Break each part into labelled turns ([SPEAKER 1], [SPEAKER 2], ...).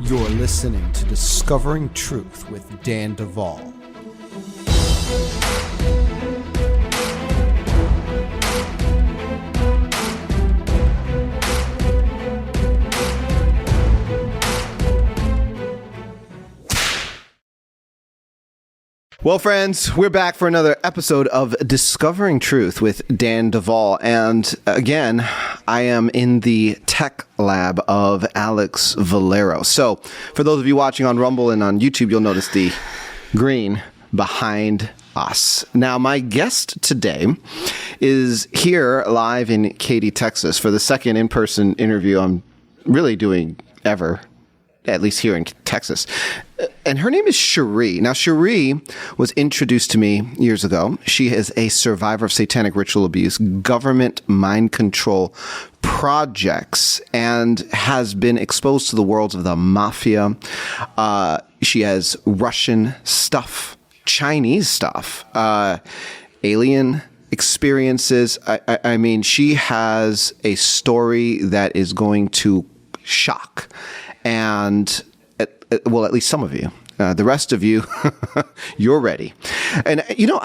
[SPEAKER 1] You're listening to Discovering Truth with Dan Duvall. Well, friends, we're back for another episode of Discovering Truth with Dan Duvall. And again, I am in the tech lab of Alex Valero. So for those of you watching on Rumble and on YouTube, you'll notice the green behind us. Now, my guest today is here live in Katy, Texas for the second in-person interview I'm really doing ever, at least here in Texas. And her name is Cheri. Now, Cheri was introduced to me years ago. She is a survivor of satanic ritual abuse, government mind control projects, and has been exposed to the worlds of the mafia. She has Russian stuff, Chinese stuff, alien experiences. I mean, she has a story that is going to shock. And well, at least some of you. The rest of you, you're ready. And, you know,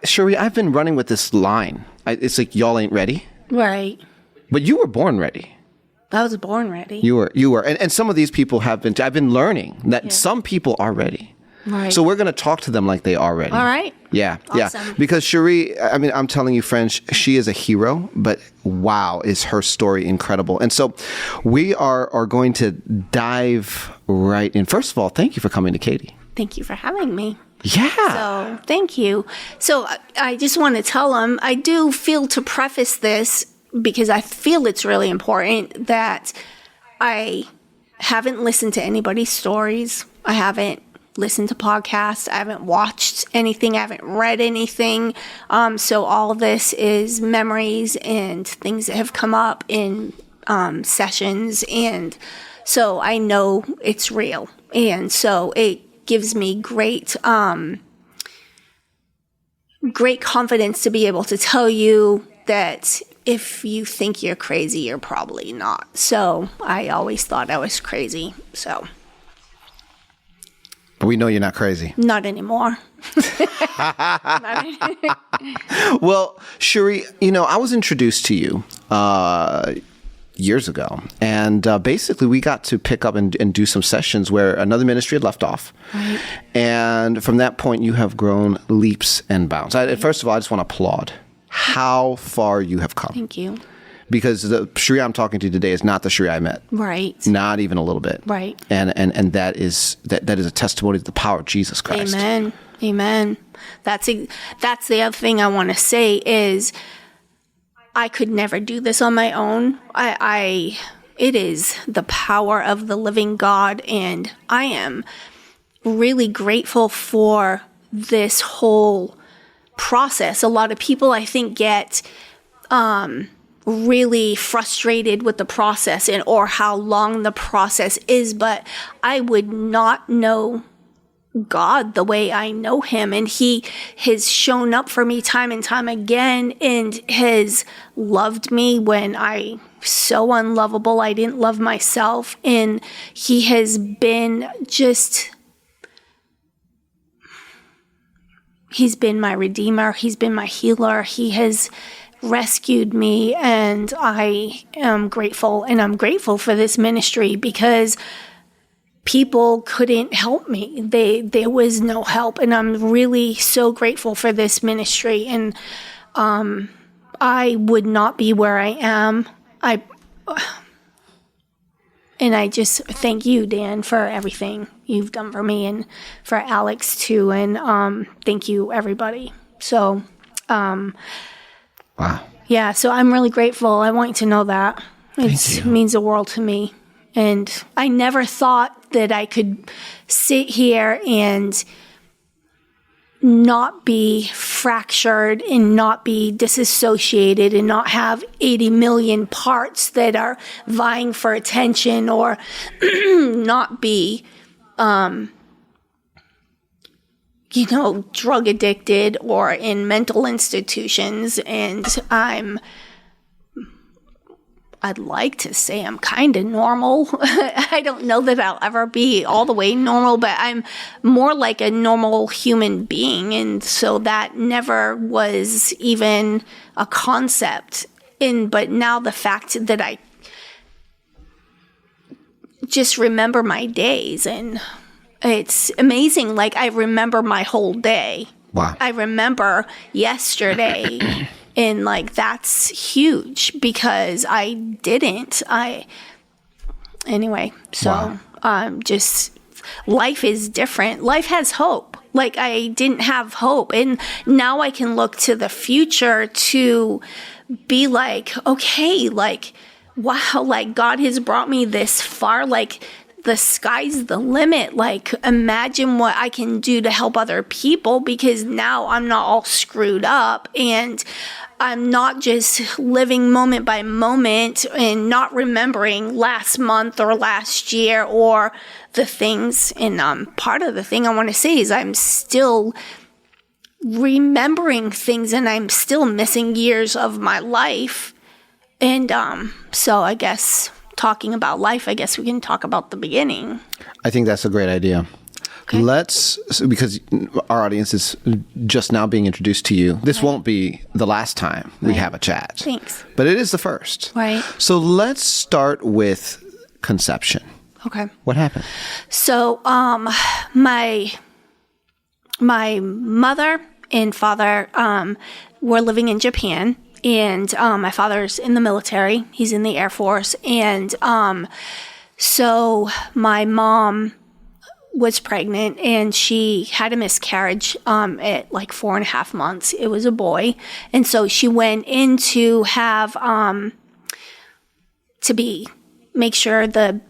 [SPEAKER 1] Cheri, I've been running with this line. It's like, y'all ain't ready.
[SPEAKER 2] Right.
[SPEAKER 1] But you were born ready.
[SPEAKER 2] I was born ready.
[SPEAKER 1] You were. And some of these people have been, I've been learning that some people are ready.
[SPEAKER 2] Right.
[SPEAKER 1] So we're going to talk to them like they are ready.
[SPEAKER 2] All right.
[SPEAKER 1] Yeah.
[SPEAKER 2] Awesome.
[SPEAKER 1] Yeah. Because Cheri, I mean, I'm telling you, friends, she is a hero, but wow, is her story incredible. And so we are going to dive right in. First of all, thank you for coming to Katy.
[SPEAKER 2] Thank you for having me.
[SPEAKER 1] Yeah.
[SPEAKER 2] So thank you. So I just want to tell them, I do feel to preface this because I feel it's really important that I haven't listened to anybody's stories. I haven't listened to podcasts. I haven't watched anything. I haven't read anything. So all of this is memories and things that have come up in sessions. And so I know it's real. And so it gives me great confidence to be able to tell you that if you think you're crazy, you're probably not. So I always thought I was crazy. So.
[SPEAKER 1] But we know you're not crazy.
[SPEAKER 2] Not anymore.
[SPEAKER 1] Well, Cheri, you know, I was introduced to you years ago. And basically, we got to pick up and do some sessions where another ministry had left off.
[SPEAKER 2] Right.
[SPEAKER 1] And from that point, you have grown leaps and bounds. First of all, I just want to applaud how far you have come.
[SPEAKER 2] Thank you.
[SPEAKER 1] Because the Cheri I'm talking to today is not the Cheri I met.
[SPEAKER 2] Right.
[SPEAKER 1] Not even a little bit.
[SPEAKER 2] Right.
[SPEAKER 1] And that is a testimony to the power of Jesus Christ.
[SPEAKER 2] Amen. Amen. That's the other thing I want to say is I could never do this on my own. It is the power of the living God, and I am really grateful for this whole process. A lot of people, I think, get really frustrated with the process or how long the process is, but I would not know God the way I know him, and he has shown up for me time and time again and has loved me when I so unlovable I didn't love myself, and he has been he's been my redeemer, he's been my healer, he has rescued me, and I am grateful. And I'm grateful for this ministry because people couldn't help me. There was no help, and I'm really so grateful for this ministry. And I would not be where I am. And I just thank you, Dan, for everything you've done for me, and for Alex too. And thank you, everybody. So.
[SPEAKER 1] Wow.
[SPEAKER 2] Yeah, so I'm really grateful. I want you to know that. It means the world to me. And I never thought that I could sit here and not be fractured and not be disassociated and not have 80 million parts that are vying for attention, or not be drug addicted or in mental institutions. And I'd like to say I'm kind of normal. I don't know that I'll ever be all the way normal, but I'm more like a normal human being. And so that never was even a concept. But now the fact that I just remember my days, and it's amazing. Like, I remember my whole day.
[SPEAKER 1] Wow.
[SPEAKER 2] I remember yesterday. And like, that's huge because I didn't. Anyway, so just life is different. Life has hope. Like, I didn't have hope. And now I can look to the future to be like, okay, like, wow, like God has brought me this far. Like, the sky's the limit. Like, imagine what I can do to help other people, because now I'm not all screwed up and I'm not just living moment by moment and not remembering last month or last year or the things. And part of the thing I want to say is I'm still remembering things and I'm still missing years of my life. And so I guess talking about life, I guess we can talk about the beginning.
[SPEAKER 1] I think that's a great idea. Okay. Because our audience is just now being introduced to you. This won't be the last time we have a chat.
[SPEAKER 2] Thanks.
[SPEAKER 1] But it is the first.
[SPEAKER 2] Right.
[SPEAKER 1] So let's start with conception.
[SPEAKER 2] Okay.
[SPEAKER 1] What happened?
[SPEAKER 2] So my mother and father were living in Japan. And my father's in the military. He's in the Air Force. And so my mom was pregnant and she had a miscarriage at like 4.5 months. It was a boy. And so she went in to have make sure the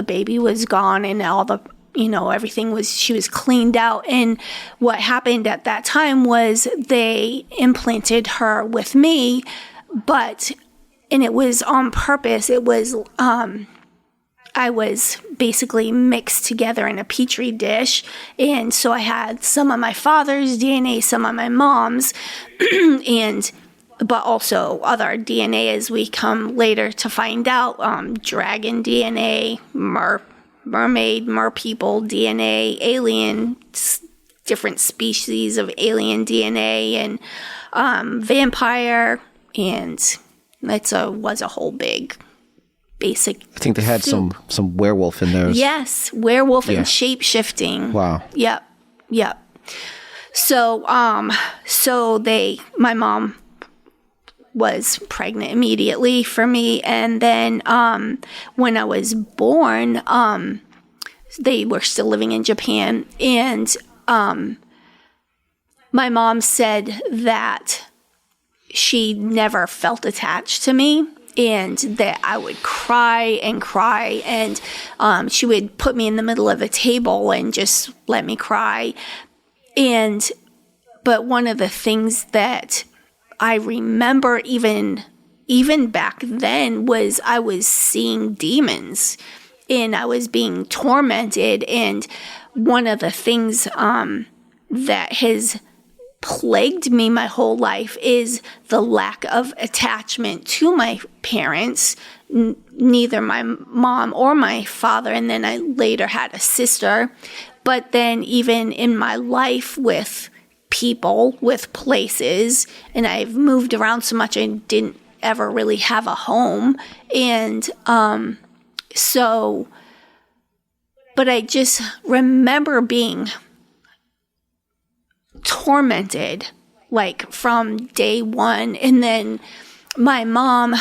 [SPEAKER 2] baby was gone and all the, everything she was cleaned out. And what happened at that time was they implanted her with me, and it was on purpose. It was, I was basically mixed together in a petri dish. And so I had some of my father's DNA, some of my mom's, but also other DNA as we come later to find out, dragon DNA, mermaid, merpeople DNA, alien, different species of alien DNA, and vampire, and was a whole big basic. I
[SPEAKER 1] think they had
[SPEAKER 2] soup.
[SPEAKER 1] some werewolf in there.
[SPEAKER 2] Yes, werewolf and shape-shifting.
[SPEAKER 1] Wow.
[SPEAKER 2] Yep. So my mom was pregnant immediately for me, and then when I was born, they were still living in Japan, and my mom said that she never felt attached to me, and that I would cry and cry, and she would put me in the middle of the table and just let me cry. But one of the things that I remember even back then was I was seeing demons and I was being tormented. And one of the things that has plagued me my whole life is the lack of attachment to my parents, neither my mom or my father. And then I later had a sister. But then even in my life with people, with places, and I've moved around so much I didn't ever really have a home. And but I just remember being tormented like from day one. And then my mom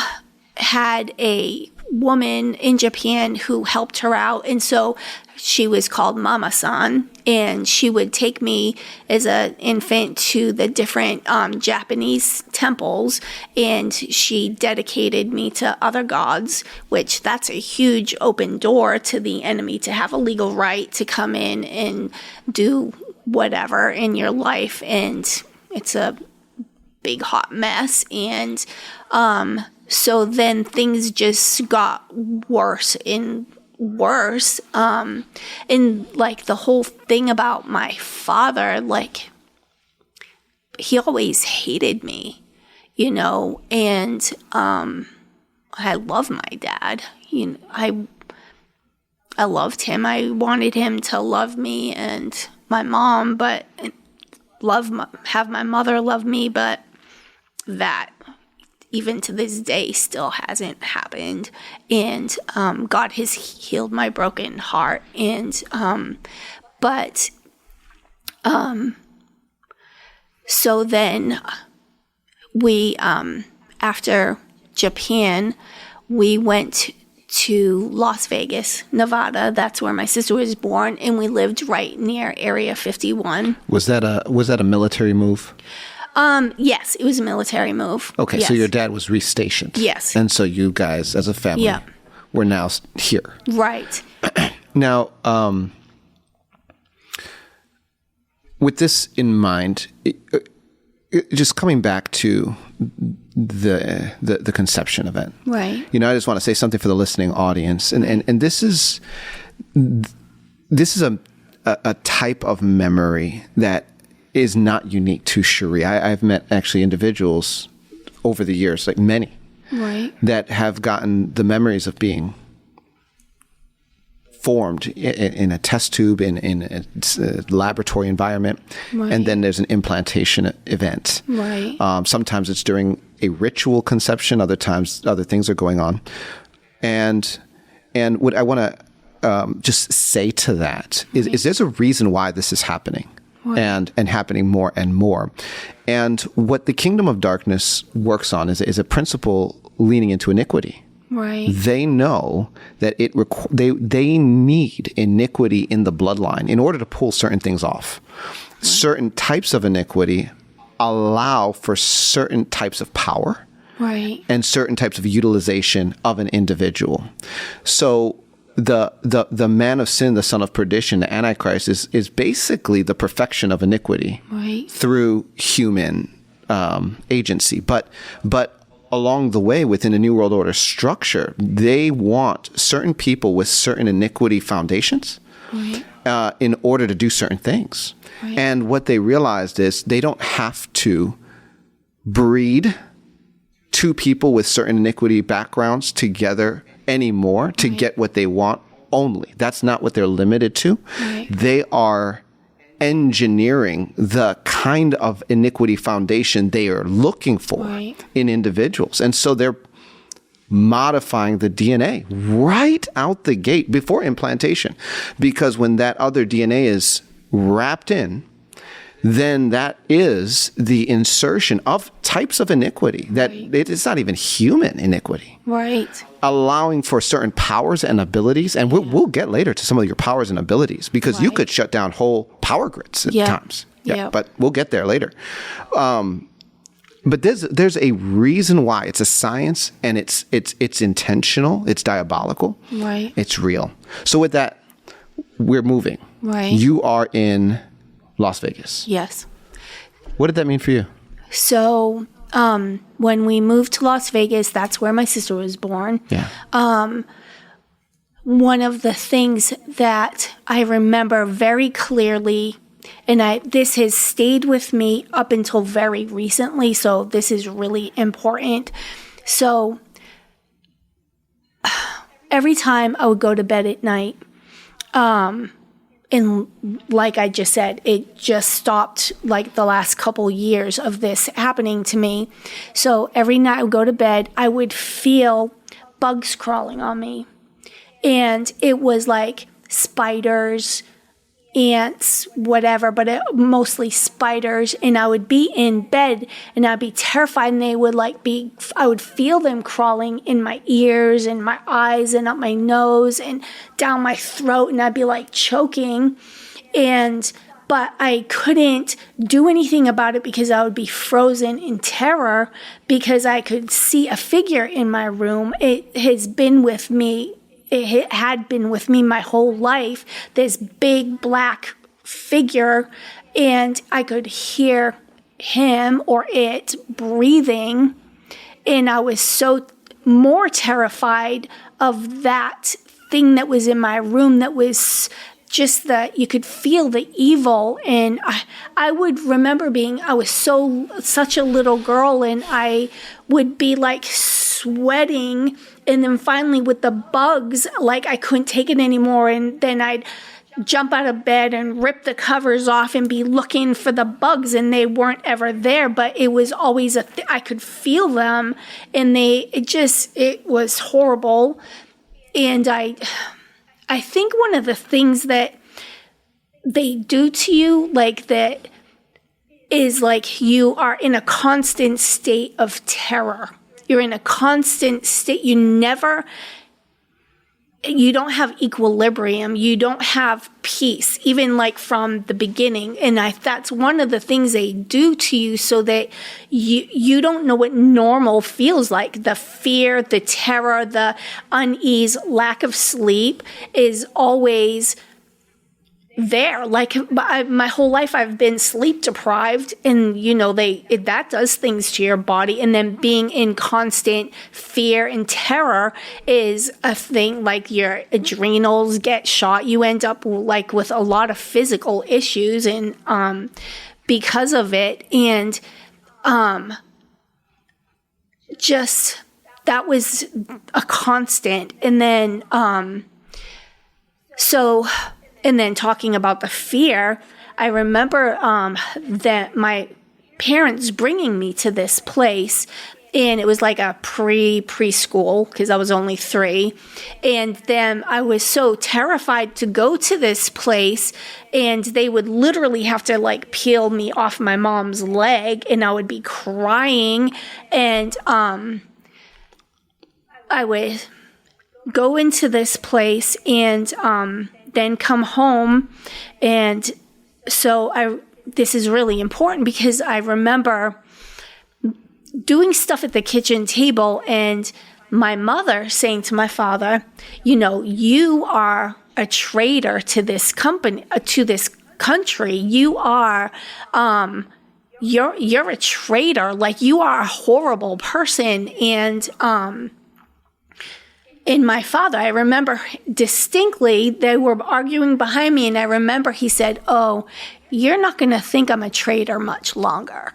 [SPEAKER 2] had a woman in Japan who helped her out, and so she was called Mama-san, and she would take me as an infant to the different Japanese temples, and she dedicated me to other gods, which that's a huge open door to the enemy to have a legal right to come in and do whatever in your life, and it's a big hot mess. And so then things just got worse and worse. And like the whole thing about my father, like he always hated me, and I love my dad. I loved him. I wanted him to love me and my mom, but have my mother love me, but that even to this day still hasn't happened. And God has healed my broken heart. And so then we after Japan, we went to Las Vegas, Nevada. That's where my sister was born, and we lived right near Area 51.
[SPEAKER 1] Was that a military move?
[SPEAKER 2] Yes, it was a military move.
[SPEAKER 1] Okay,
[SPEAKER 2] yes.
[SPEAKER 1] So your dad was restationed.
[SPEAKER 2] Yes.
[SPEAKER 1] And so you guys, as a family, were now here.
[SPEAKER 2] Right.
[SPEAKER 1] Now, with this in mind, just coming back to the conception event.
[SPEAKER 2] Right.
[SPEAKER 1] I just want to say something for the listening audience, and this is a type of memory that is not unique to Cheri. I've met actually individuals over the years, like many,
[SPEAKER 2] right,
[SPEAKER 1] that have gotten the memories of being formed in a test tube, in a laboratory environment,
[SPEAKER 2] right,
[SPEAKER 1] and then there's an implantation event.
[SPEAKER 2] Right.
[SPEAKER 1] Sometimes it's during a ritual conception. Other times, other things are going on. And what I want to just say to that is there's a reason why this is happening. Right. And happening more and more. And what the kingdom of darkness works on is a principle leaning into iniquity.
[SPEAKER 2] Right.
[SPEAKER 1] They know that they need iniquity in the bloodline in order to pull certain things off. Right. Certain types of iniquity allow for certain types of power,
[SPEAKER 2] right,
[SPEAKER 1] and certain types of utilization of an individual. So the man of sin, the son of perdition, the Antichrist, is basically the perfection of iniquity,
[SPEAKER 2] right,
[SPEAKER 1] through human agency. But along the way, within the New World Order structure, they want certain people with certain iniquity foundations, right, in order to do certain things. Right. And what they realized is they don't have to breed two people with certain iniquity backgrounds together anymore to
[SPEAKER 2] right,
[SPEAKER 1] get what they want only. That's not what they're limited to.
[SPEAKER 2] Right.
[SPEAKER 1] They are engineering the kind of iniquity foundation they are looking for, right, in individuals. And so they're modifying the DNA right out the gate before implantation, because when that other DNA is wrapped in, then that is the insertion of types of iniquity that right, it's not even human iniquity.
[SPEAKER 2] Right.
[SPEAKER 1] Allowing for certain powers and abilities. And we'll get later to some of your powers and abilities, because right, you could shut down whole power grids at times. Yeah. But we'll get there later. But there's a reason why. It's a science, and it's intentional. It's diabolical.
[SPEAKER 2] Right.
[SPEAKER 1] It's real. So with that, we're moving.
[SPEAKER 2] Right.
[SPEAKER 1] You are in Las Vegas.
[SPEAKER 2] Yes.
[SPEAKER 1] What did that mean for you?
[SPEAKER 2] So when we moved to Las Vegas, that's where my sister was born.
[SPEAKER 1] Yeah.
[SPEAKER 2] One of the things that I remember very clearly, and this has stayed with me up until very recently, so this is really important. So every time I would go to bed at night, and like I just said, it just stopped like the last couple years of this happening to me. So every night I would go to bed, I would feel bugs crawling on me. And it was like spiders, ants, whatever, but mostly spiders. And I would be in bed and I'd be terrified, and they would I would feel them crawling in my ears and my eyes and up my nose and down my throat, and I'd be like choking. But I couldn't do anything about it because I would be frozen in terror, because I could see a figure in my room. It has been with me. It had been with me my whole life, this big black figure, and I could hear him or it breathing, and I was so more terrified of that thing that was in my room that was just you could feel the evil. And I would remember I was such a little girl, and I would be like sweating. And then finally with the bugs, like I couldn't take it anymore. And then I'd jump out of bed and rip the covers off and be looking for the bugs, and they weren't ever there, but it was always I could feel them, and it was horrible. And I think one of the things that they do to you, like that, is like you are in a constant state of terror. You're in a constant state. You don't have equilibrium. You don't have peace, even like from the beginning. And that's one of the things they do to you, so that you don't know what normal feels like. The fear, the terror, the unease, lack of sleep is always there. Like my whole life I've been sleep deprived, and that does things to your body. And then being in constant fear and terror is a thing. Like your adrenals get shot. You end up like with a lot of physical issues, and because of it. And just that was a constant. And then and then talking about the fear, I remember that my parents bringing me to this place, and it was like a preschool because I was only 3. And then I was so terrified to go to this place, and they would literally have to like peel me off my mom's leg, and I would be crying. And I would go into this place and then come home. And so this is really important, because I remember doing stuff at the kitchen table and my mother saying to my father, you are a traitor to this company, to this country. You are, you're a traitor. Like, you are a horrible person. And my father, I remember distinctly, they were arguing behind me, and I remember he said, "Oh, you're not going to think I'm a traitor much longer."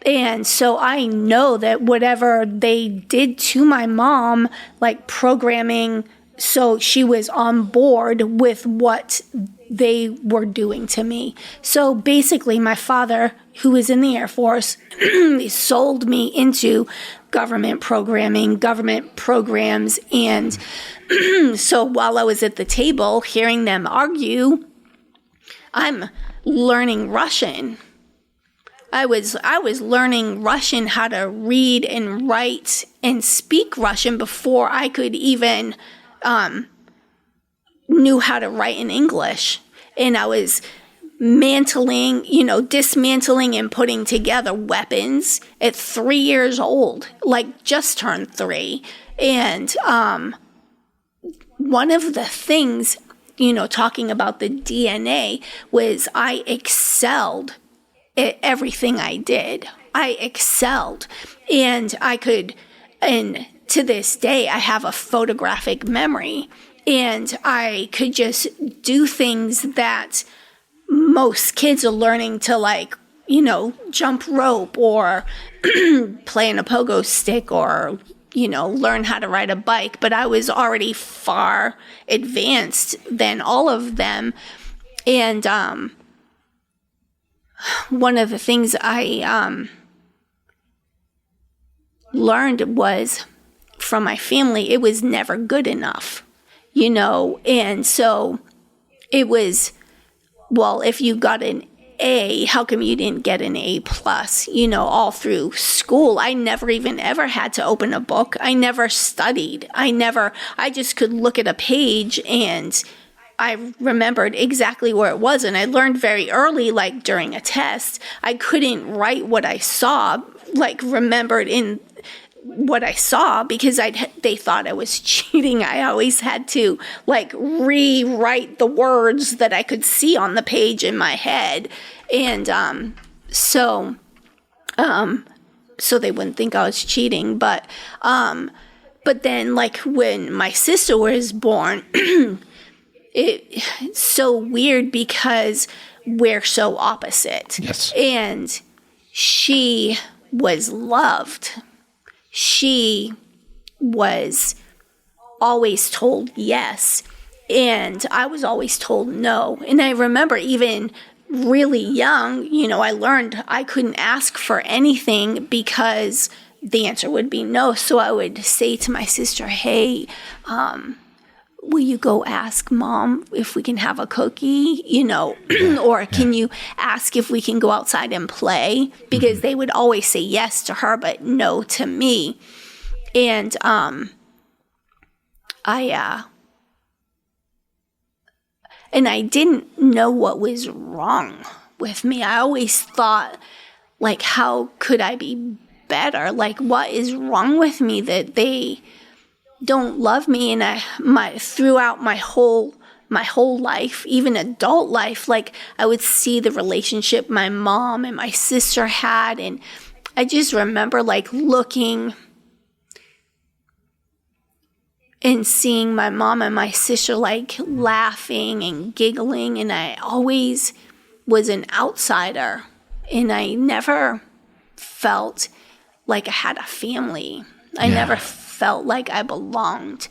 [SPEAKER 2] And so I know that whatever they did to my mom, like programming, so she was on board with what they were doing to me. So basically, my father, who was in the Air Force, sold me into government programming, government programs. And so while I was at the table hearing them argue, I'm learning Russian. I was learning Russian, how to read and write and speak Russian before I could even knew how to write in English. And I was dismantling and putting together weapons at 3 years old, like just turned 3. And one of the things, talking about the DNA, was I excelled at everything I did. I excelled. And and to this day, I have a photographic memory, and I could just do things that most kids are learning to, like, jump rope or play in a pogo stick or, learn how to ride a bike. But I was already far advanced than all of them. And one of the things I learned was from my family, it was never good enough, and so it was, well, if you got an A, how come you didn't get an A plus, all through school? I never even ever had to open a book. I never studied. I just could look at a page and I remembered exactly where it was. And I learned very early, like during a test, I couldn't write what I saw, like remembered in what I saw, because they thought I was cheating. I always had to like rewrite the words that I could see on the page in my head. And so they wouldn't think I was cheating. But then, like, when my sister was born, it's so weird because we're so opposite.
[SPEAKER 1] Yes.
[SPEAKER 2] And she was loved. she was always told yes, and I was always told no. And I remember even really young, I learned I couldn't ask for anything because the answer would be no. So I would say to my sister, hey, will you go ask Mom if we can have a cookie, or can you ask if we can go outside and play? Because they would always say yes to her, but no to me. And I didn't know what was wrong with me. I always thought, like, how could I be better? Like, what is wrong with me that they don't love me? And throughout my whole life, even adult life, like, I would see the relationship my mom and my sister had, and I just remember, like, looking and seeing my mom and my sister, like, laughing and giggling, and I always was an outsider, and I never felt like I had a family. I never felt like I belonged.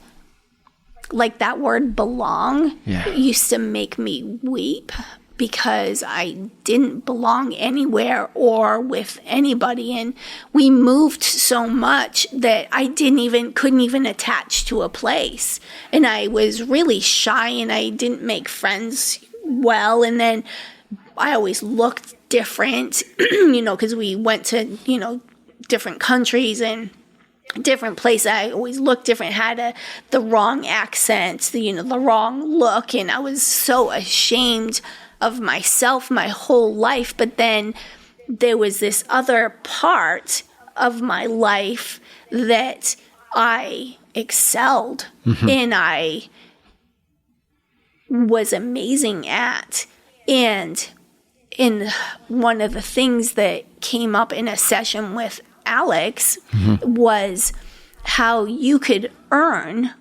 [SPEAKER 2] Like, that word belong used to make me weep because I didn't belong anywhere or with anybody. And we moved so much that I couldn't even attach to a place. And I was really shy and I didn't make friends well. And then I always looked different, because we went to, different countries and different places. I always looked different, had the wrong accent, the wrong look. And I was so ashamed of myself my whole life. But then there was this other part of my life that I excelled and I was amazing at. And in one of the things that came up in a session with Alex was how you could earn,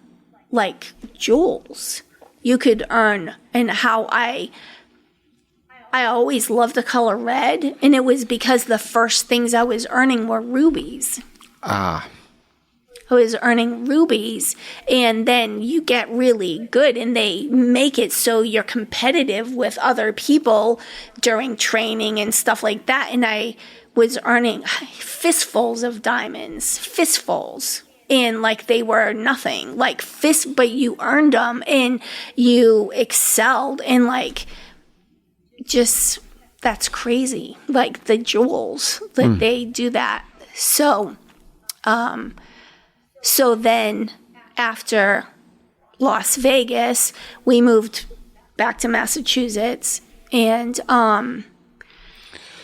[SPEAKER 2] like, jewels. You could earn, and how I always loved the color red, and it was because the first things I was earning were rubies. I was earning rubies, and then you get really good, and they make it so you're competitive with other people during training and stuff like that. And I was earning fistfuls of diamonds, fistfuls. And, like, they were nothing, like, but you earned them and you excelled, and, like, just, that's crazy. Like, the jewels that they do that. So then after Las Vegas, we moved back to Massachusetts, and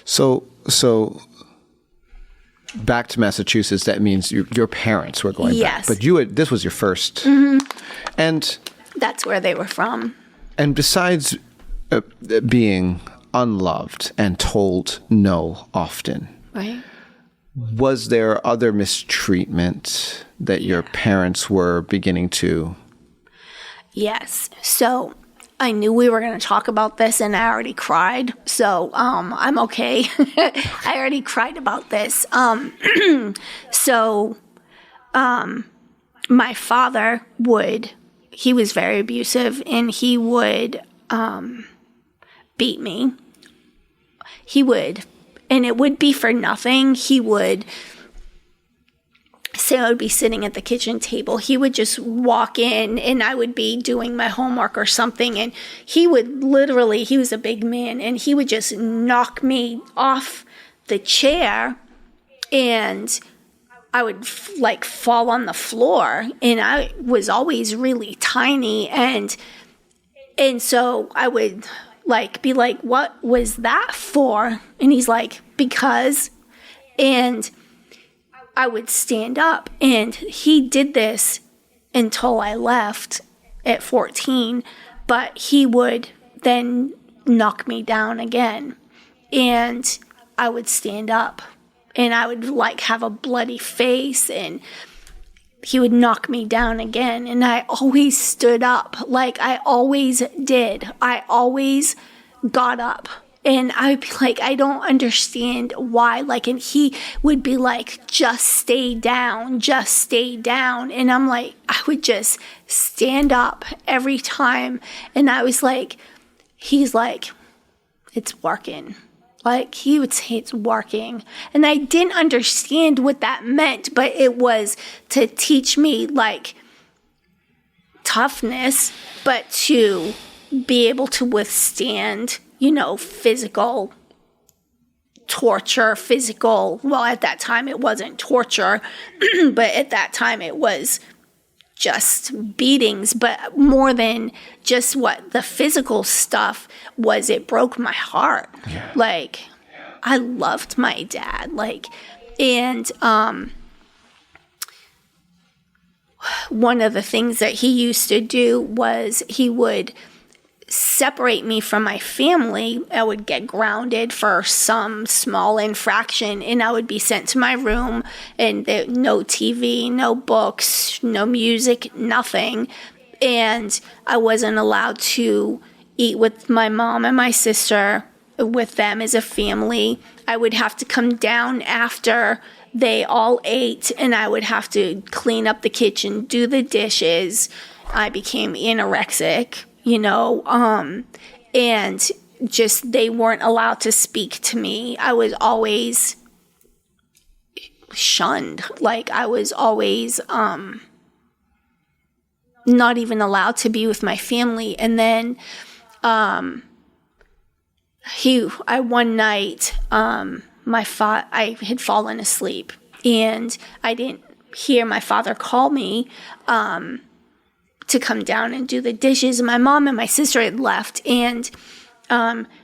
[SPEAKER 1] So back to Massachusetts, that means your parents were going back. But this was your first. And
[SPEAKER 2] that's where they were from.
[SPEAKER 1] And besides being unloved and told no often,
[SPEAKER 2] right?
[SPEAKER 1] Was there other mistreatment that your parents were beginning to? Yes.
[SPEAKER 2] So I knew we were going to talk about this, and I already cried. So I'm okay. I already cried about this. My father he was very abusive, and he would beat me. He would, and it would be for nothing. He would say I would be sitting at the kitchen table. He would just walk in, and I would be doing my homework or something, and he would literally, he was a big man, and he would just knock me off the chair, and I would like fall on the floor, and I was always really tiny, and so I would be like, what was that for? And he's like, because. And I would stand up, and he did this until I left at 14, but he would then knock me down again, and I would stand up, and I would have a bloody face, and he would knock me down again, and I always stood up, like I always did. I always got up, And I'd be like, I don't understand why. Like, and he would be like, just stay down, just stay down. And I'm like, I would just stand up every time. And I was like, he's like, it's working. Like, he would say it's working. And I didn't understand what that meant, but it was to teach me, like, toughness, but to be able to withstand, physical torture, well, at that time it wasn't torture, but at that time it was just beatings. But more than just what the physical stuff was, it broke my heart. Yeah. Like, I loved my dad. Like, and one of the things that he used to do was he would separate me from my family. I would get grounded for some small infraction, and I would be sent to my room, and no TV, no books, no music, nothing. And I wasn't allowed to eat with my mom and my sister, with them as a family. I would have to come down after they all ate, and I would have to clean up the kitchen, do the dishes. I became anorexic, and just they weren't allowed to speak to me. I was always shunned. Like, I was always not even allowed to be with my family. And then one night, I had fallen asleep, and I didn't hear my father call me to come down and do the dishes. My mom and my sister had left, and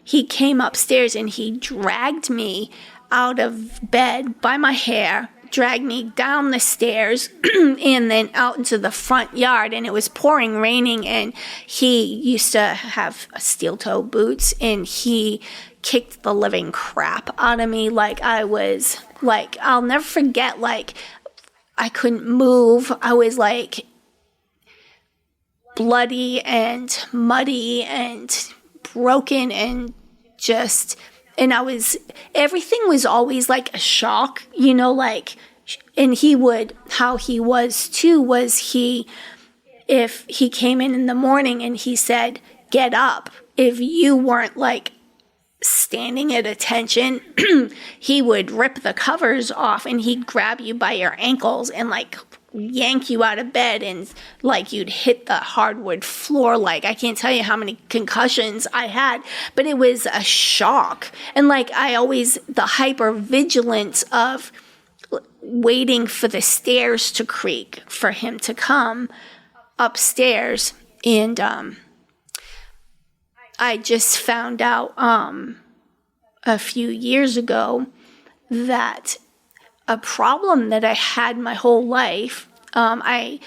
[SPEAKER 2] he came upstairs, and he dragged me out of bed by my hair, dragged me down the stairs and then out into the front yard, and it was pouring raining, and he used to have steel-toe boots, and he kicked the living crap out of me. Like, I was, like, I'll never forget, like, I couldn't move. I was, like, bloody and muddy and broken, and just, and everything was always like a shock, like, and how he was too, was if he came in the morning and he said, get up, if you weren't, like, standing at attention, he would rip the covers off, and he'd grab you by your ankles and, like, yank you out of bed, and, like, you'd hit the hardwood floor. Like, I can't tell you how many concussions I had, but it was a shock. And, like, the hypervigilance of waiting for the stairs to creak for him to come upstairs. And I just found out a few years ago that a problem that I had my whole life, I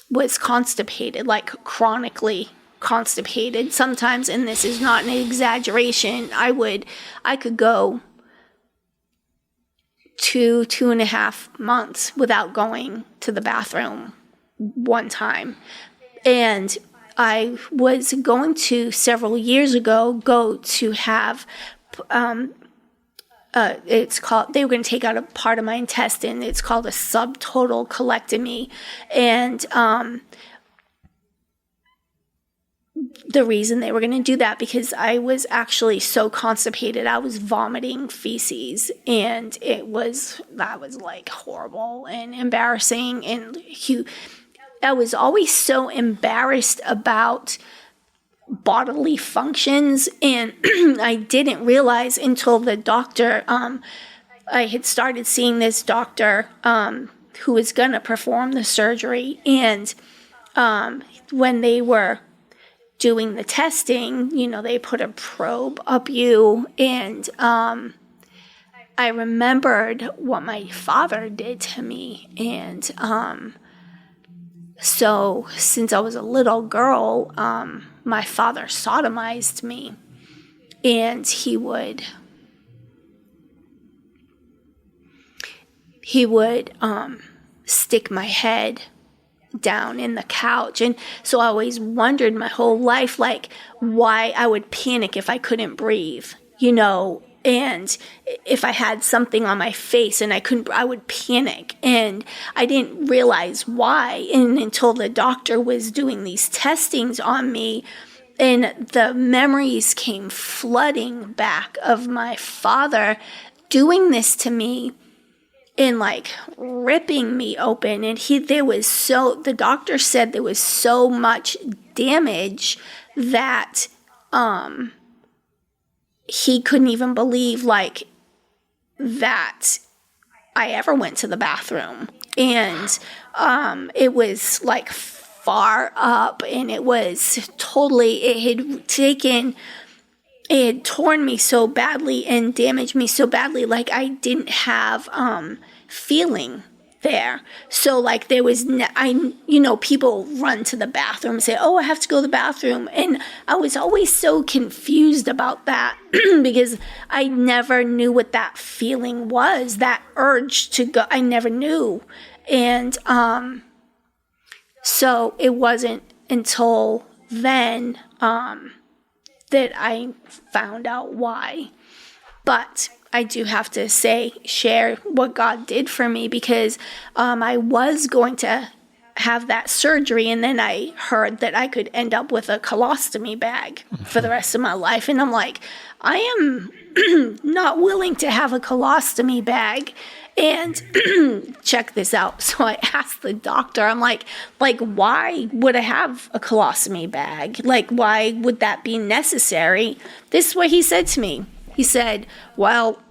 [SPEAKER 2] was constipated, like chronically constipated sometimes, and this is not an exaggeration. I could go 2.5 months without going to the bathroom one time. And I was going to, several years ago, go to have, they were going to take out a part of my intestine. It's called a subtotal colectomy. And the reason they were going to do that, because I was actually so constipated, I was vomiting feces, and that was like horrible and embarrassing. And I was always so embarrassed about bodily functions, and I didn't realize until the doctor, I had started seeing this doctor who was going to perform the surgery, and when they were doing the testing, they put a probe up you, and I remembered what my father did to me. And so since I was a little girl, my father sodomized me, and he would stick my head down in the couch. And so I always wondered my whole life, like, why I would panic if I couldn't breathe, and if I had something on my face and I would panic. And I didn't realize why. And until the doctor was doing these testings on me, and the memories came flooding back of my father doing this to me and like ripping me open. And the doctor said there was so much damage that, he couldn't even believe like that I ever went to the bathroom. And it was like far up, and it had torn me so badly and damaged me so badly, like I didn't have feeling there. So like there was, people run to the bathroom and say, oh, I have to go to the bathroom. And I was always so confused about that because I never knew what that feeling was, that urge to go. I never knew. And so it wasn't until then that I found out why. But I do have to share what God did for me, because I was going to have that surgery, and then I heard that I could end up with a colostomy bag for the rest of my life. And I'm like, I am not willing to have a colostomy bag. And check this out. So I asked the doctor, I'm like, why would I have a colostomy bag? Like, why would that be necessary? This is what he said to me. He said, well,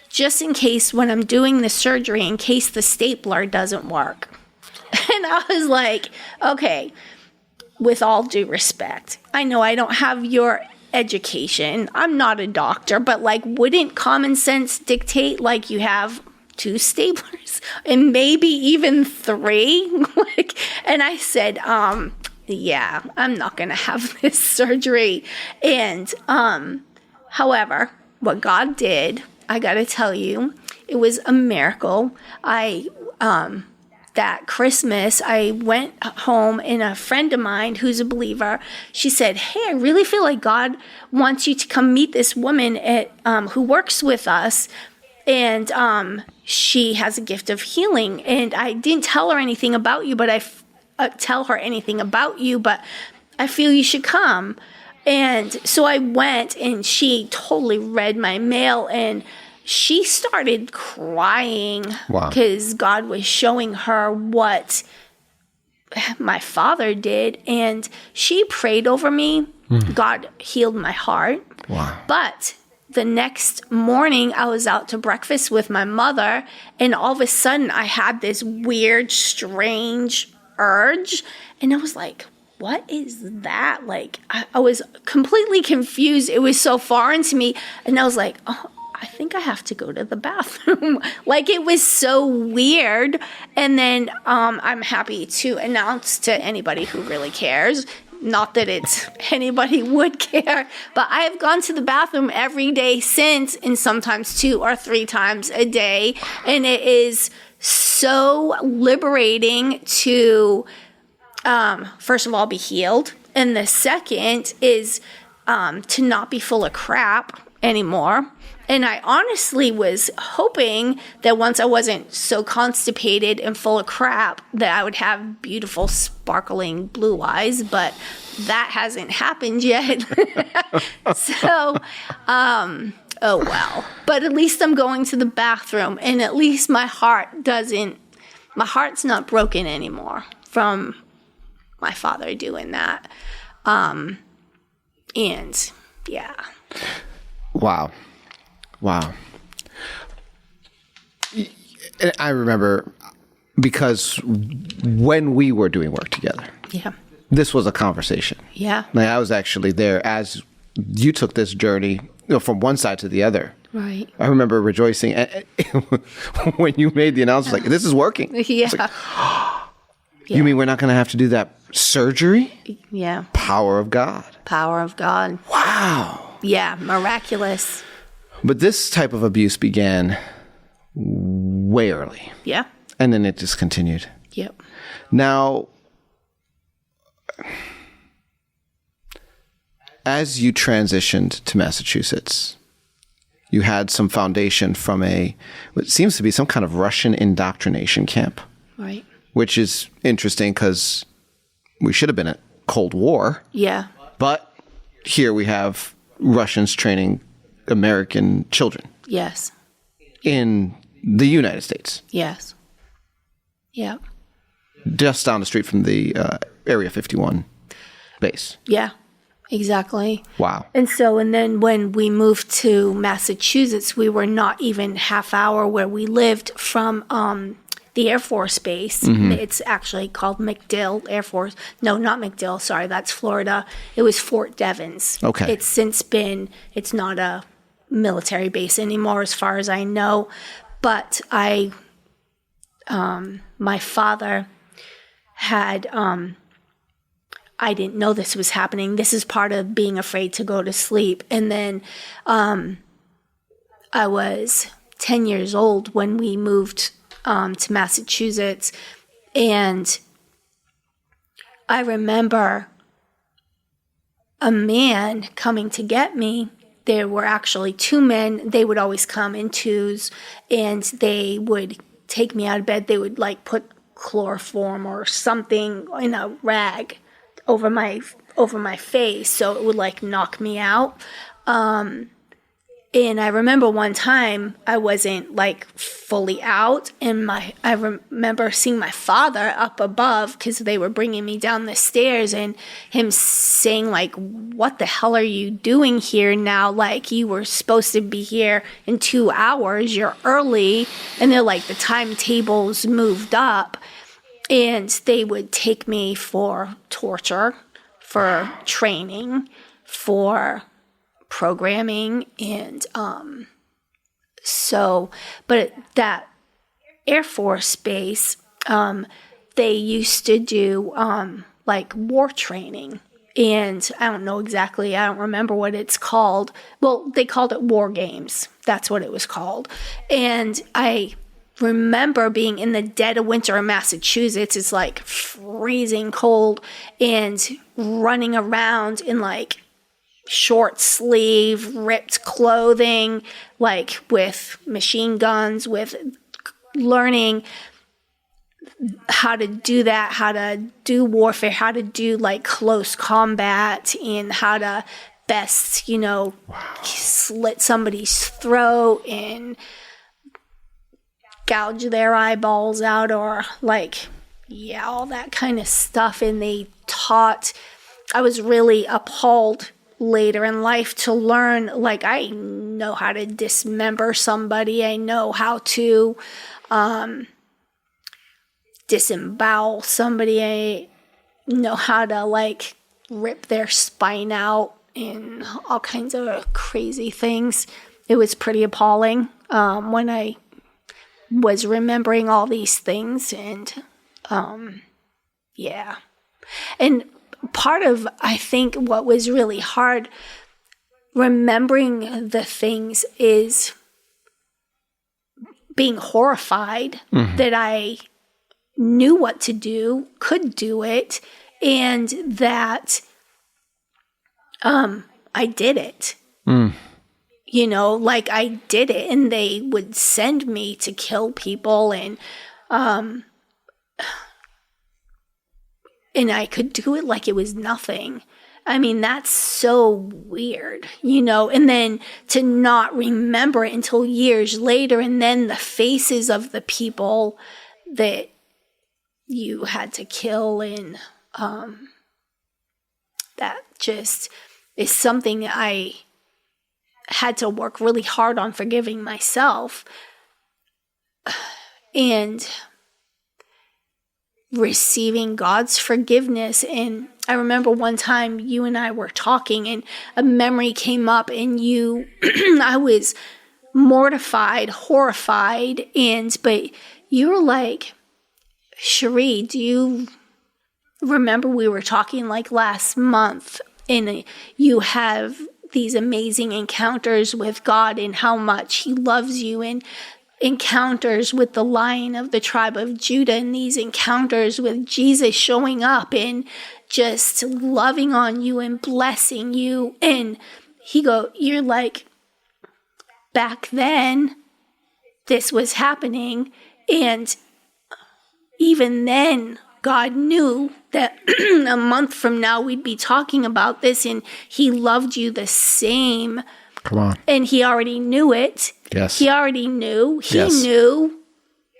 [SPEAKER 2] just in case when I'm doing the surgery, in case the stapler doesn't work. And I was like, okay, with all due respect, I know I don't have your education. I'm not a doctor, but like, wouldn't common sense dictate like you have 2 staplers and maybe even 3? And I said, yeah, I'm not going to have this surgery. And, however, what God did, I got to tell you, it was a miracle. That Christmas, I went home, and a friend of mine who's a believer, she said, hey, I really feel like God wants you to come meet this woman who works with us, and she has a gift of healing. And I didn't tell her anything about you, but I feel you should come. And so I went, and she totally read my mail, and she started crying because God was showing her what my father did, and she prayed over me. God healed my heart.
[SPEAKER 1] Wow.
[SPEAKER 2] But the next morning, I was out to breakfast with my mother, and all of a sudden, I had this weird, strange urge, and I was like, what is that? Like, I was completely confused. It was so foreign to me, and I was like, oh, I think I have to go to the bathroom. Like, it was so weird. And then I'm happy to announce to anybody who really cares, not that anybody would care, but I have gone to the bathroom every day since, and sometimes 2 or 3 times a day. And it is so liberating to, first of all, be healed. And the second is to not be full of crap anymore. And I honestly was hoping that once I wasn't so constipated and full of crap that I would have beautiful, sparkling blue eyes, but that hasn't happened yet. So, oh well. But at least I'm going to the bathroom, and at least my heart's not broken anymore from my father doing that. And yeah.
[SPEAKER 1] Wow. And I remember, because when we were doing work together, this was a conversation.
[SPEAKER 2] Yeah.
[SPEAKER 1] Like, I was actually there as you took this journey, from one side to the other.
[SPEAKER 2] Right.
[SPEAKER 1] I remember rejoicing when you made the announcement, like, this is working.
[SPEAKER 2] Yeah.
[SPEAKER 1] Like, you mean we're not going to have to do that surgery?
[SPEAKER 2] Yeah.
[SPEAKER 1] Power of God.
[SPEAKER 2] Power of God.
[SPEAKER 1] Wow.
[SPEAKER 2] Yeah. Miraculous.
[SPEAKER 1] But this type of abuse began way early.
[SPEAKER 2] Yeah.
[SPEAKER 1] And then it just continued.
[SPEAKER 2] Yep.
[SPEAKER 1] Now, as you transitioned to Massachusetts, you had some foundation from what seems to be some kind of Russian indoctrination camp.
[SPEAKER 2] Right.
[SPEAKER 1] Which is interesting because we should have been at Cold War.
[SPEAKER 2] Yeah.
[SPEAKER 1] But here we have Russians training American children.
[SPEAKER 2] Yes.
[SPEAKER 1] In the United States.
[SPEAKER 2] Yes. Yeah.
[SPEAKER 1] Just down the street from the Area 51 base.
[SPEAKER 2] Yeah, exactly.
[SPEAKER 1] Wow.
[SPEAKER 2] And then when we moved to Massachusetts, we were not even half hour where we lived from the Air Force Base. Mm-hmm. It's actually called MacDill Air Force. No, not MacDill. Sorry, that's Florida. It was Fort Devens.
[SPEAKER 1] Okay.
[SPEAKER 2] It's not a military base anymore as far as I know. But my father had, I didn't know this was happening. This is part of being afraid to go to sleep. And then I was 10 years old when we moved to Massachusetts. And I remember a man coming to get me. There were actually two men. They would always come in twos, and they would take me out of bed. They would put chloroform or something in a rag over my face, so it would knock me out. And I remember one time I wasn't fully out, and I remember seeing my father up above because they were bringing me down the stairs, and him saying "What the hell are you doing here now? You were supposed to be here in 2 hours. You're early." And they're the timetables moved up, and they would take me for torture, for training, for programming, and but that Air Force Base, they used to do war training, and I don't remember what it's called. Well, they called it war games. That's what it was called. And I remember being in the dead of winter in Massachusetts. It's freezing cold, and running around in short sleeve, ripped clothing, with machine guns, with learning how to do that, how to do warfare, how to do close combat, and how to best, slit somebody's throat and gouge their eyeballs out, or all that kind of stuff. And they taught, I was really appalled later in life to learn, I know how to dismember somebody. I know how to disembowel somebody. I know how to rip their spine out and all kinds of crazy things. It was pretty appalling when I was remembering all these things. And yeah. And part of, I think, what was really hard remembering the things is being horrified that I knew what to do, could do it, and that I did it. I did it, and they would send me to kill people, and I could do it like it was nothing. I mean, that's so weird, and then to not remember it until years later, and then the faces of the people that you had to kill, and that just is something I had to work really hard on forgiving myself. And receiving God's forgiveness. And I remember one time you and I were talking, and a memory came up, and I was mortified, horrified, but you were like, "Cheri, do you remember we were talking last month, and you have these amazing encounters with God and how much He loves you, and encounters with the Lion of the tribe of Judah and these encounters with Jesus showing up and just loving on you and blessing you. And you're like, back then, this was happening. And even then, God knew that a month from now we'd be talking about this, and he loved you the same.
[SPEAKER 1] Come on.
[SPEAKER 2] And he already knew it.
[SPEAKER 1] Yes.
[SPEAKER 2] He already knew. He knew.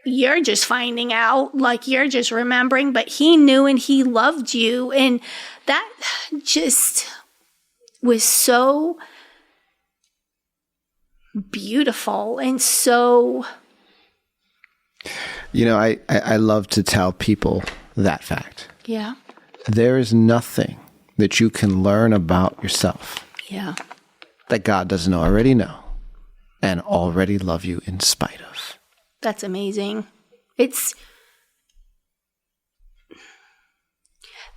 [SPEAKER 2] You're just finding out, like you're just remembering, but he knew and he loved you. And that just was so beautiful and so...
[SPEAKER 1] You know, I love to tell people that fact.
[SPEAKER 2] Yeah.
[SPEAKER 1] There is nothing that you can learn about yourself.
[SPEAKER 2] Yeah.
[SPEAKER 1] That God doesn't already know and already love you in spite of.
[SPEAKER 2] That's amazing.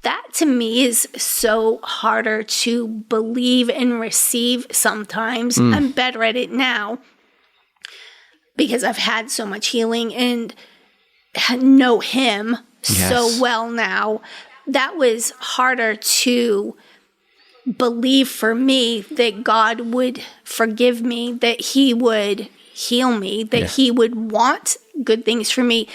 [SPEAKER 2] That to me is so harder to believe and receive sometimes. I'm better at it now because I've had so much healing and know him so well now. That was harder to believe for me, that God would forgive me, that he would heal me, that he would want good things for me,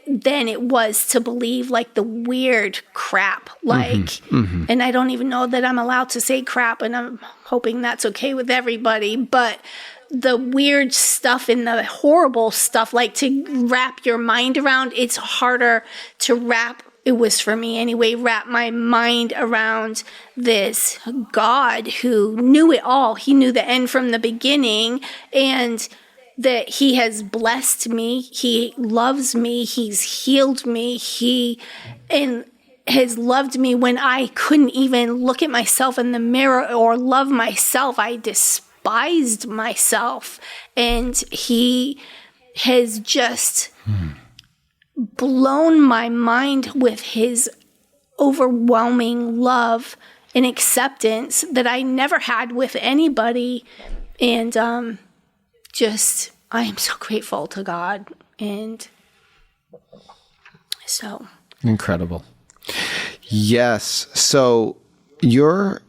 [SPEAKER 2] than it was to believe like the weird crap, like, and I don't even know that I'm allowed to say crap, and I'm hoping that's okay with everybody, but the weird stuff and the horrible stuff, like to wrap your mind around, it's harder to wrap. It was for me anyway, wrap my mind around this God who knew it all. He knew the end from the beginning, and that he has blessed me. He loves me. He's healed me. And has loved me when I couldn't even look at myself in the mirror or love myself. I despised myself. And he has just blown my mind with his overwhelming love and acceptance that I never had with anybody. And I am so grateful to God. And so.
[SPEAKER 1] Incredible. Yes. So you're,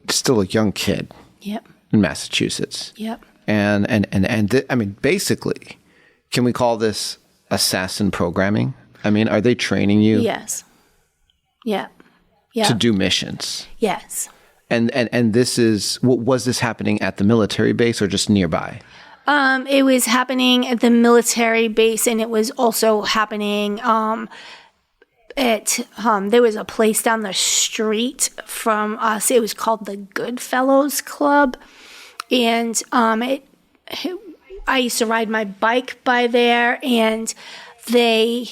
[SPEAKER 1] still a young kid.
[SPEAKER 2] Yep.
[SPEAKER 1] In Massachusetts.
[SPEAKER 2] Yep.
[SPEAKER 1] And basically, can we call this assassin programming? Are they training you?
[SPEAKER 2] Yes. Yeah.
[SPEAKER 1] To do missions?
[SPEAKER 2] Yes.
[SPEAKER 1] And this is, was this happening at the military base or just nearby?
[SPEAKER 2] It was happening at the military base, and it was also happening there was a place down the street from us. It was called the Goodfellows Club, and I used to ride my bike by there, and there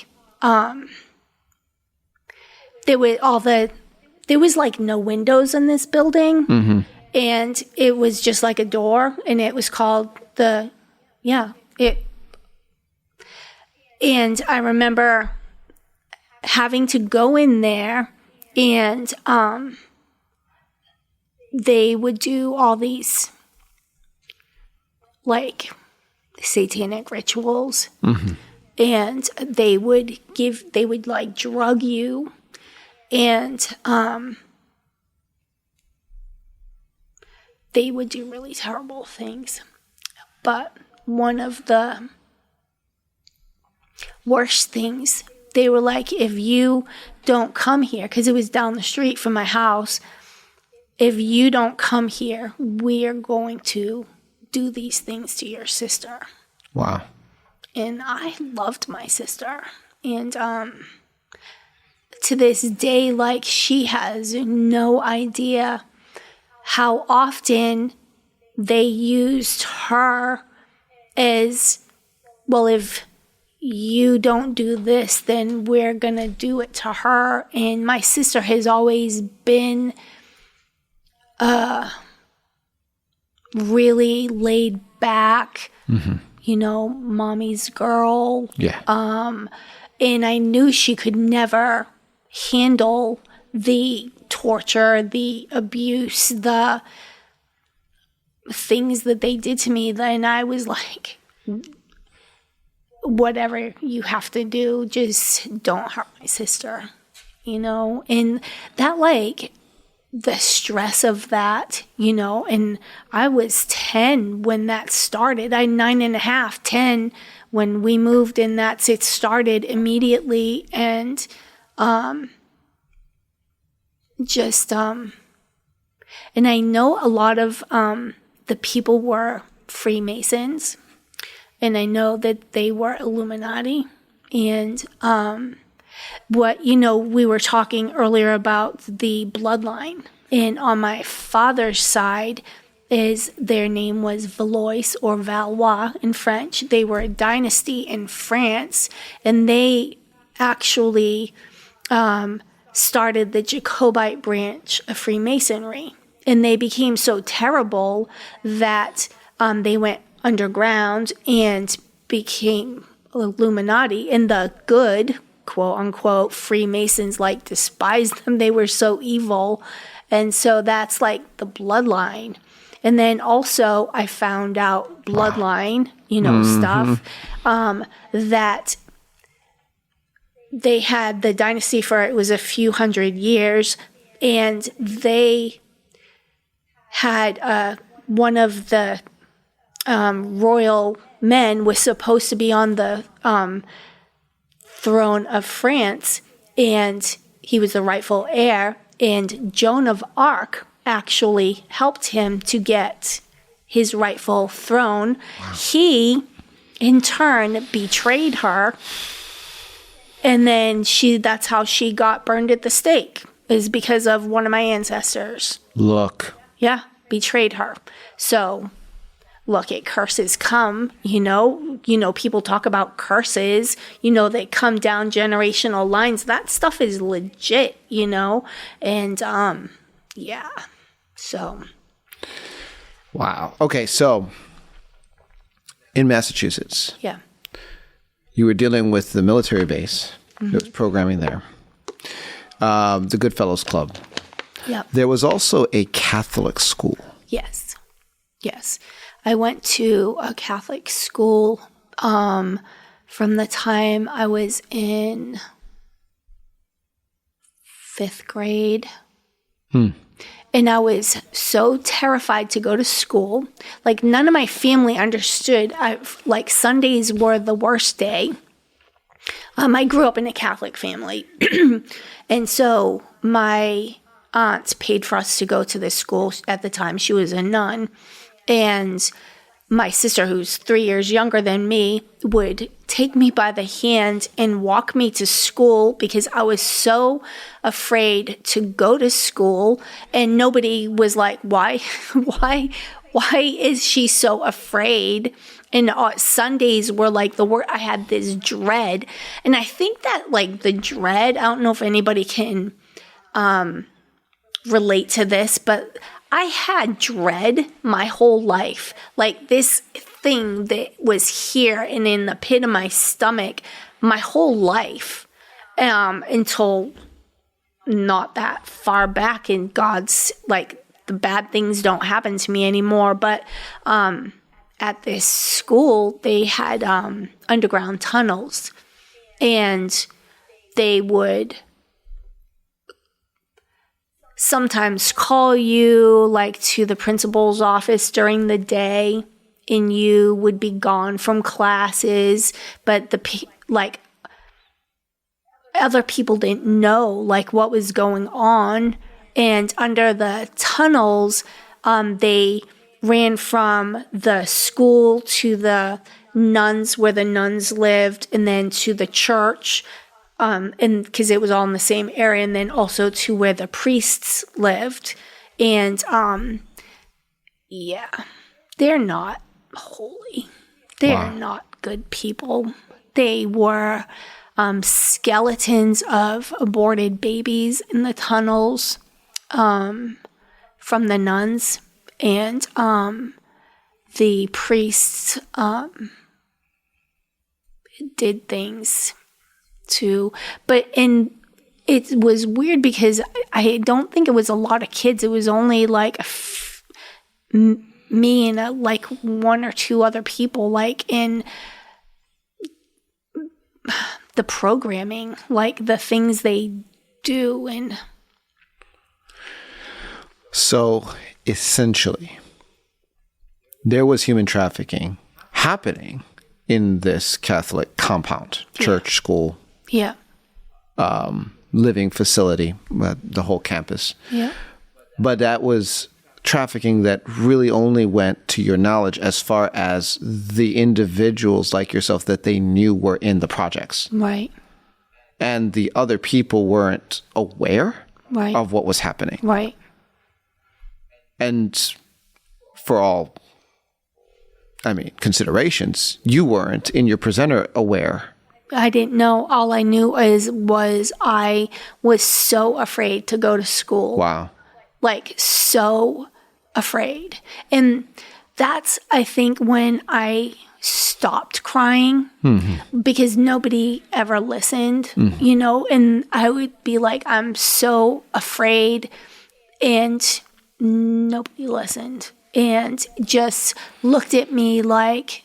[SPEAKER 2] was like no windows in this building, and it was just like a door, and it was called and I remember having to go in there, and they would do all these like satanic rituals, and they would like drug you, and they would do really terrible things. But one of the worst things, they were like, if you don't come here, because it was down the street from my house, if you don't come here, we are going to do these things to your sister.
[SPEAKER 1] Wow.
[SPEAKER 2] And I loved my sister. And to this day, like, she has no idea how often they used her as, well, if you don't do this, then we're going to do it to her. And my sister has always been really laid back, mommy's girl.
[SPEAKER 1] Yeah.
[SPEAKER 2] And I knew she could never handle the torture, the abuse, the things that they did to me. And I was like, whatever you have to do, just don't hurt my sister, and that, like, the stress of that, and I was 10 when that started. I 9.5, 10 when we moved, and it started immediately. And and I know a lot of the people were Freemasons, and I know that they were Illuminati. And we were talking earlier about the bloodline, and on my father's side their name was Valois or Valois in French. They were a dynasty in France, and they actually started the Jacobite branch of Freemasonry, and they became so terrible that they went underground and became Illuminati, and the good, quote unquote, Freemasons despised them. They were so evil. And so that's the bloodline. And then also I found out bloodline, stuff, that they had the dynasty for, it was a few hundred years, and they had one of the royal men was supposed to be on the throne of France, and he was the rightful heir, and Joan of Arc actually helped him to get his rightful throne. Wow. He, in turn, betrayed her, and then that's how she got burned at the stake, is because of one of my ancestors.
[SPEAKER 1] Look.
[SPEAKER 2] Yeah, betrayed her. So look, curses come, people talk about curses, they come down generational lines. That stuff is legit, and, yeah, so.
[SPEAKER 1] Wow. Okay, so in Massachusetts.
[SPEAKER 2] Yeah.
[SPEAKER 1] You were dealing with the military base. Mm-hmm. There was programming there. The Goodfellows Club.
[SPEAKER 2] Yeah.
[SPEAKER 1] There was also a Catholic school.
[SPEAKER 2] Yes. I went to a Catholic school from the time I was in 5th grade. And I was so terrified to go to school. None of my family understood. Sundays were the worst day. I grew up in a Catholic family. And so my aunt paid for us to go to this school at the time. She was a nun. And my sister, who's 3 years younger than me, would take me by the hand and walk me to school because I was so afraid to go to school. And nobody was like, why is she so afraid? And Sundays were the word. I had this dread. And I think that the dread, I don't know if anybody can relate to this, but I had dread my whole life. This thing that was here and in the pit of my stomach my whole life, until not that far back in God's, the bad things don't happen to me anymore. But at this school, they had underground tunnels, and they would sometimes call you to the principal's office during the day, and you would be gone from classes, but other people didn't know what was going on. And under the tunnels, they ran from the school to the nuns, where the nuns lived, and then to the church, and because it was all in the same area, and then also to where the priests lived. And yeah, they're not holy. They're not good people. They were skeletons of aborted babies in the tunnels from the nuns, and the priests did things too. But it was weird because I don't think it was a lot of kids. It was only me and one or two other people. And the programming, like the things they do. And
[SPEAKER 1] so essentially, there was human trafficking happening in this Catholic compound, church, school,
[SPEAKER 2] yeah,
[SPEAKER 1] living facility, the whole campus.
[SPEAKER 2] yeah,
[SPEAKER 1] But that was trafficking that really only went, to your knowledge, as far as the individuals like yourself that they knew were in the projects.
[SPEAKER 2] right,
[SPEAKER 1] And the other people weren't aware
[SPEAKER 2] right,
[SPEAKER 1] of what was happening.
[SPEAKER 2] right,
[SPEAKER 1] And for all, considerations, you weren't in your presenter aware.
[SPEAKER 2] I didn't know. All I knew was I was so afraid to go to school.
[SPEAKER 1] Wow.
[SPEAKER 2] Like, so afraid. And that's, I think, when I stopped crying, because nobody ever listened, and I would be like, I'm so afraid, and nobody listened and just looked at me like,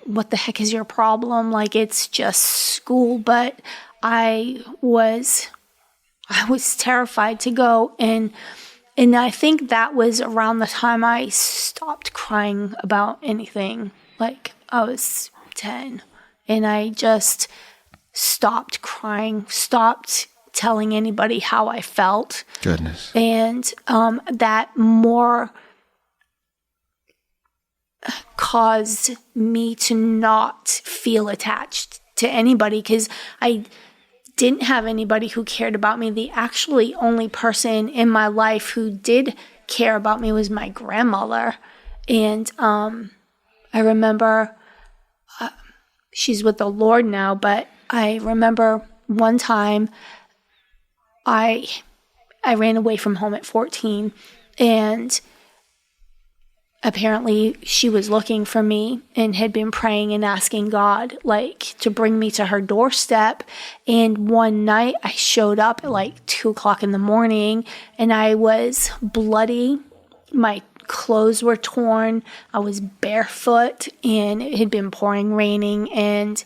[SPEAKER 2] what the heck is your problem? Like, it's just school. But I was terrified to go. And I think that was around the time I stopped crying about anything. Like, I was 10 and I just stopped crying, stopped telling anybody how I felt.
[SPEAKER 1] Goodness.
[SPEAKER 2] And that more caused me to not feel attached to anybody, because I didn't have anybody who cared about me. The actually only person in my life who did care about me was my grandmother. And I remember she's with the Lord now, but I remember one time I ran away from home at 14, and apparently she was looking for me and had been praying and asking God, like, to bring me to her doorstep. And one night I showed up at like 2:00 in the morning, and I was bloody. My clothes were torn. I was barefoot, and it had been pouring, raining. And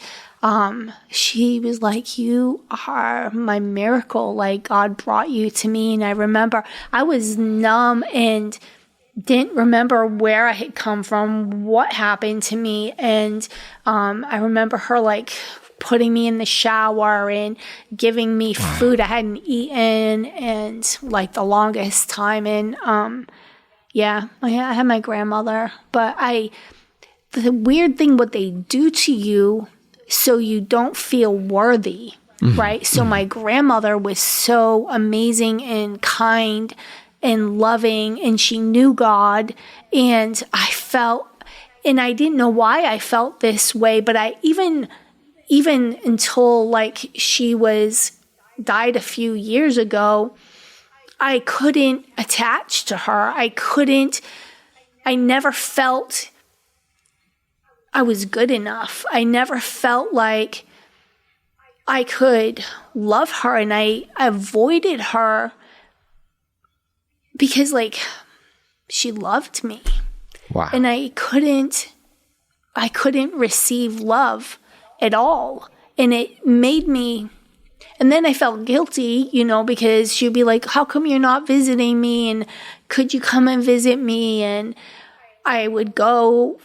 [SPEAKER 2] she was like, "You are my miracle. Like, God brought you to me." And I remember I was numb and didn't remember where I had come from, what happened to me. And I remember her like putting me in the shower and giving me food I hadn't eaten and like the longest time. And I had my grandmother. But the weird thing, what they do to you so you don't feel worthy, right? So my grandmother was so amazing and kind and loving, and she knew God, and I felt, and I didn't know why I felt this way, but I even until like she died a few years ago, I couldn't attach to her. I never felt I was good enough. I never felt like I could love her, and I avoided her because, like, she loved me.
[SPEAKER 1] Wow.
[SPEAKER 2] And I couldn't receive love at all. And it made me, and then I felt guilty, because she'd be like, "How come you're not visiting me? And could you come and visit me?" And I would go,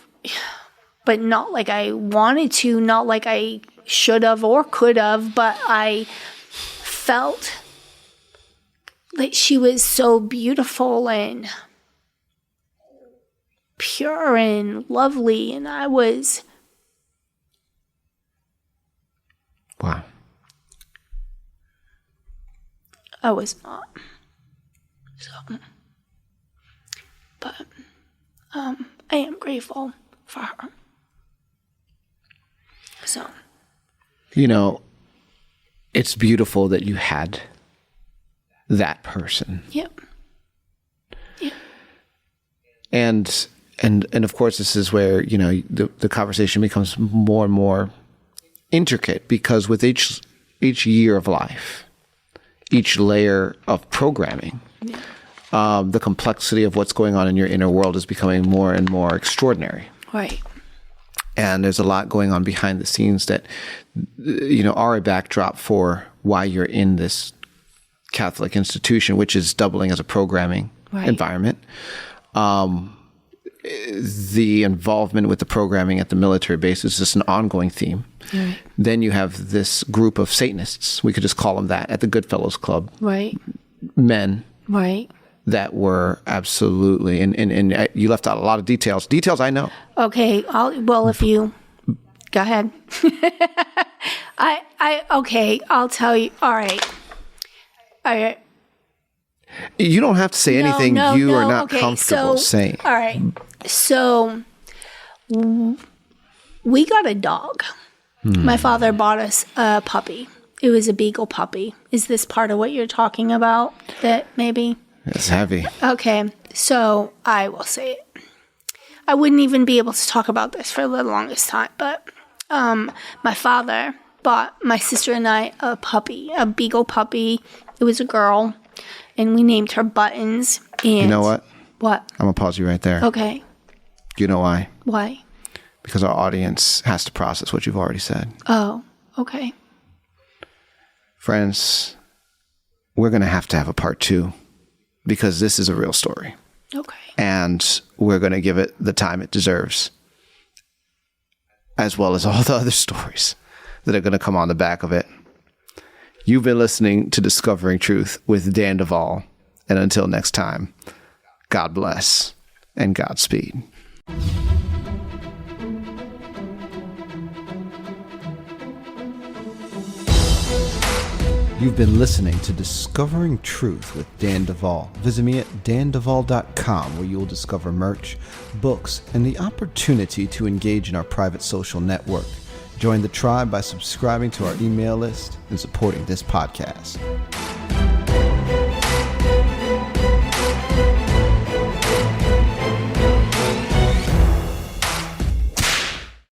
[SPEAKER 2] but not like I wanted to, not like I should have or could have, but I felt like she was so beautiful and pure and lovely, and I was...
[SPEAKER 1] Wow.
[SPEAKER 2] I was not. So, but I am grateful for her. So,
[SPEAKER 1] it's beautiful that you had that person.
[SPEAKER 2] Yep. Yeah.
[SPEAKER 1] And of course, this is where, the conversation becomes more and more intricate, because with each year of life, each layer of programming, the complexity of what's going on in your inner world is becoming more and more extraordinary.
[SPEAKER 2] Right.
[SPEAKER 1] And there's a lot going on behind the scenes that, are a backdrop for why you're in this Catholic institution, which is doubling as a programming environment. The involvement with the programming at the military base is just an ongoing theme. Right. Then you have this group of Satanists, we could just call them that, at the Goodfellows Club.
[SPEAKER 2] Right.
[SPEAKER 1] Men.
[SPEAKER 2] Right.
[SPEAKER 1] That were absolutely, and you left out a lot of details. Details I know.
[SPEAKER 2] Okay. If you go ahead. I'll tell you. All right.
[SPEAKER 1] You don't have to say anything you are not comfortable saying.
[SPEAKER 2] All right. So we got a dog. My father bought us a puppy. It was a beagle puppy. Is this part of what you're talking about? That maybe?
[SPEAKER 1] It's heavy.
[SPEAKER 2] Okay. So I will say it. I wouldn't even be able to talk about this for the longest time, but my father bought my sister and I a puppy, a beagle puppy. It was a girl, and we named her Buttons. And
[SPEAKER 1] you know what?
[SPEAKER 2] What?
[SPEAKER 1] I'm going to pause you right there.
[SPEAKER 2] Okay.
[SPEAKER 1] Do you know why?
[SPEAKER 2] Why?
[SPEAKER 1] Because our audience has to process what you've already said.
[SPEAKER 2] Oh, okay.
[SPEAKER 1] Friends, we're going to have a part 2 because this is a real story.
[SPEAKER 2] Okay.
[SPEAKER 1] And we're going to give it the time it deserves, as well as all the other stories that are going to come on the back of it. You've been listening to Discovering Truth with Dan Duvall. And until next time, God bless and Godspeed. You've been listening to Discovering Truth with Dan Duvall. Visit me at danduvall.com, where you will discover merch, books, and the opportunity to engage in our private social network. Join the tribe by subscribing to our email list and supporting this podcast.